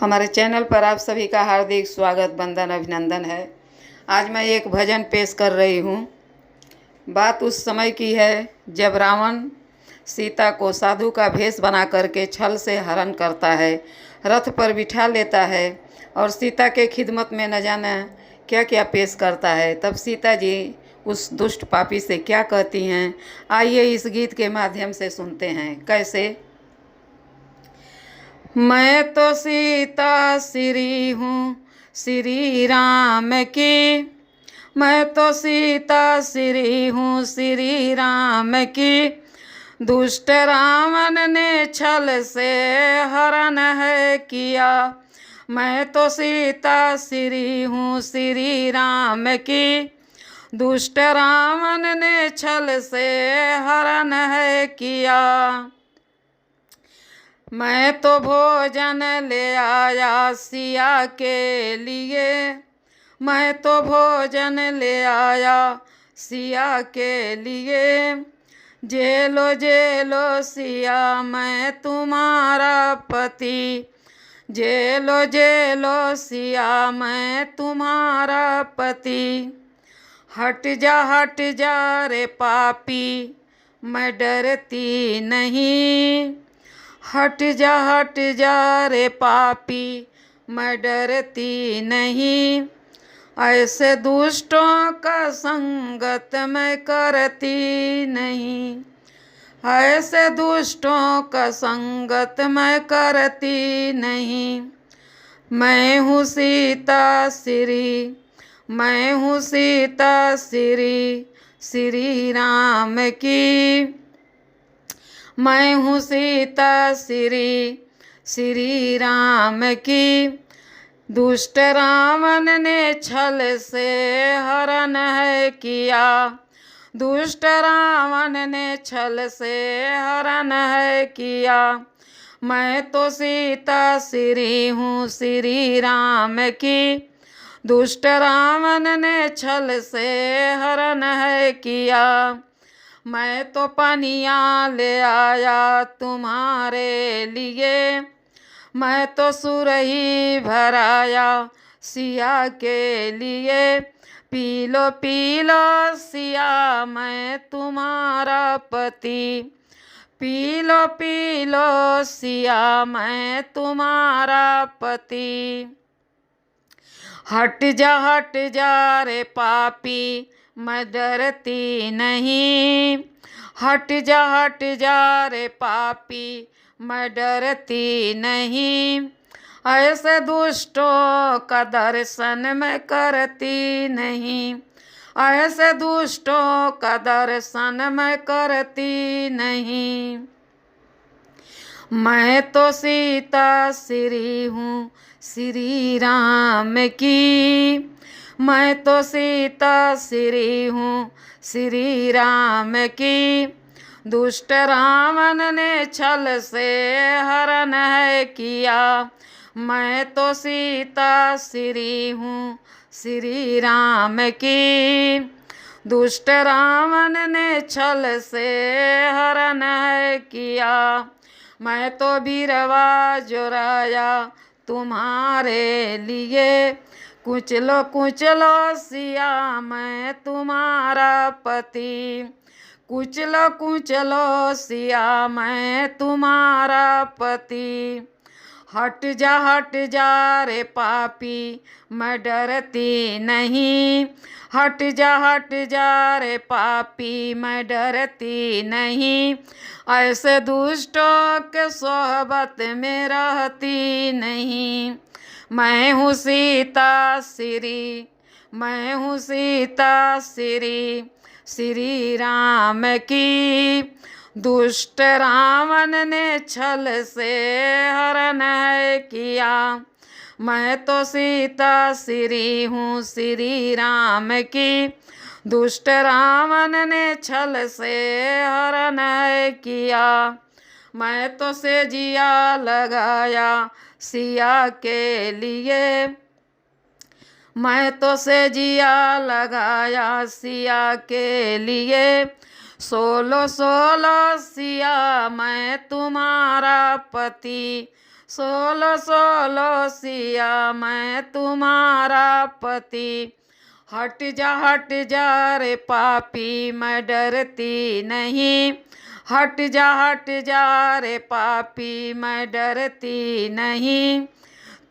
हमारे चैनल पर आप सभी का हार्दिक स्वागत, वंदन, अभिनंदन है। आज मैं एक भजन पेश कर रही हूँ। बात उस समय की है जब रावण सीता को साधु का भेष बना करके छल से हरण करता है, रथ पर बिठा लेता है और सीता के खिदमत में न जाना क्या क्या पेश करता है। तब सीता जी उस दुष्ट पापी से क्या कहती हैं, आइए इस गीत के माध्यम से सुनते हैं। कैसे? मैं तो सीता श्री हूँ श्री राम की, मैं तो सीता श्री हूँ श्री राम की, दुष्ट रावण ने छल से हरण है किया। मैं तो सीता श्री हूँ श्री राम की, दुष्ट रावण ने छल से हरण है किया। मैं तो भोजन ले आया सिया के लिए, मैं तो भोजन ले आया सिया के लिए, जेलो जेलो सिया मैं तुम्हारा पति, जेलो जेलो सिया मैं तुम्हारा पति। हट जा रे पापी, मैं डरती नहीं, हट जा रे पापी, मैं डरती नहीं, ऐसे दुष्टों का संगत मैं करती नहीं, ऐसे दुष्टों का संगत मैं करती नहीं। मैं हूँ सीता श्री, मैं हूँ सीता श्री श्री राम की, मैं हूँ सीता श्री श्री राम की, दुष्ट रावण ने छल से हरण है किया, दुष्ट रावण ने छल से हरण है किया। मैं तो सीता श्री हूँ श्री राम की, दुष्ट रावण ने छल से हरण है किया। मैं तो पनिया ले आया तुम्हारे लिए, मैं तो सुरही भराया सिया के लिए, पी लो सिया मैं तुम्हारा पति, पी लो सिया मैं तुम्हारा पति। हट जा रे पापी, मैं डरती नहीं, हट जा रे पापी, मैं डरती नहीं, ऐसे दुष्टों का दर्शन मैं करती नहीं, ऐसे दुष्टों का दर्शन मैं करती नहीं। मैं तो सीता श्री हूँ श्री राम की, मैं तो सीता श्री हूँ श्री राम की, दुष्ट रावण ने छल से हरण है किया। मैं तो सीता श्री हूँ श्री राम की, दुष्ट रावण ने छल से हरण है किया। मैं तो बीरवा जोराया तुम्हारे लिए, कुचलो सिया मैं तुम्हारा पति, कुचलो सिया मैं तुम्हारा पति। हट जा रे पापी, मैं डरती नहीं, हट जा रे पापी, मैं डरती नहीं, ऐसे दुष्टों के सोहबत में रहती नहीं। मैं हूँ सीता श्री, मैं हूँ सीता श्री श्री राम की, दुष्ट रावण ने छल से हरण है किया। मैं तो सीता श्री हूँ श्री राम की, दुष्ट रावण ने छल से हरण है किया। मैं तो सेजिया लगाया सिया के लिए, मैं तो सेजिया लगाया सिया के लिए, सोलो सिया मैं तुम्हारा पति, सोलो सोलो सिया मैं तुम्हारा पति। हट जा रे पापी मैं डरती नहीं। हट जा रे पापी मैं डरती नहीं।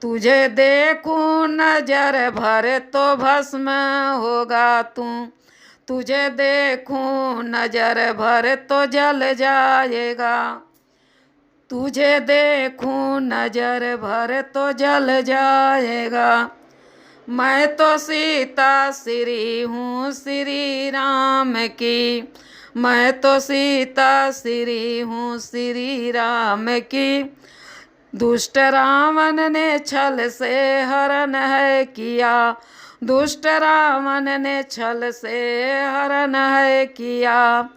तुझे देखूं नजर भर तो भस्म होगा तू। तुझे देखूं नजर भर तो जल जाएगा। तुझे देखूं नजर भर तो जल जाएगा। मैं तो सीता श्री हूँ श्री राम की। मैं तो सीता श्री हूँ श्री राम की। दुष्ट रावण ने छल से हरण है किया। दुष्ट रावण ने छल से हरण है किया।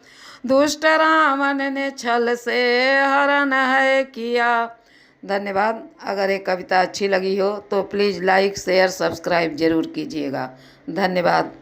दुष्ट रावण ने छल से हरण है किया। धन्यवाद। अगर ये कविता अच्छी लगी हो तो प्लीज़ लाइक शेयर सब्सक्राइब ज़रूर कीजिएगा। धन्यवाद।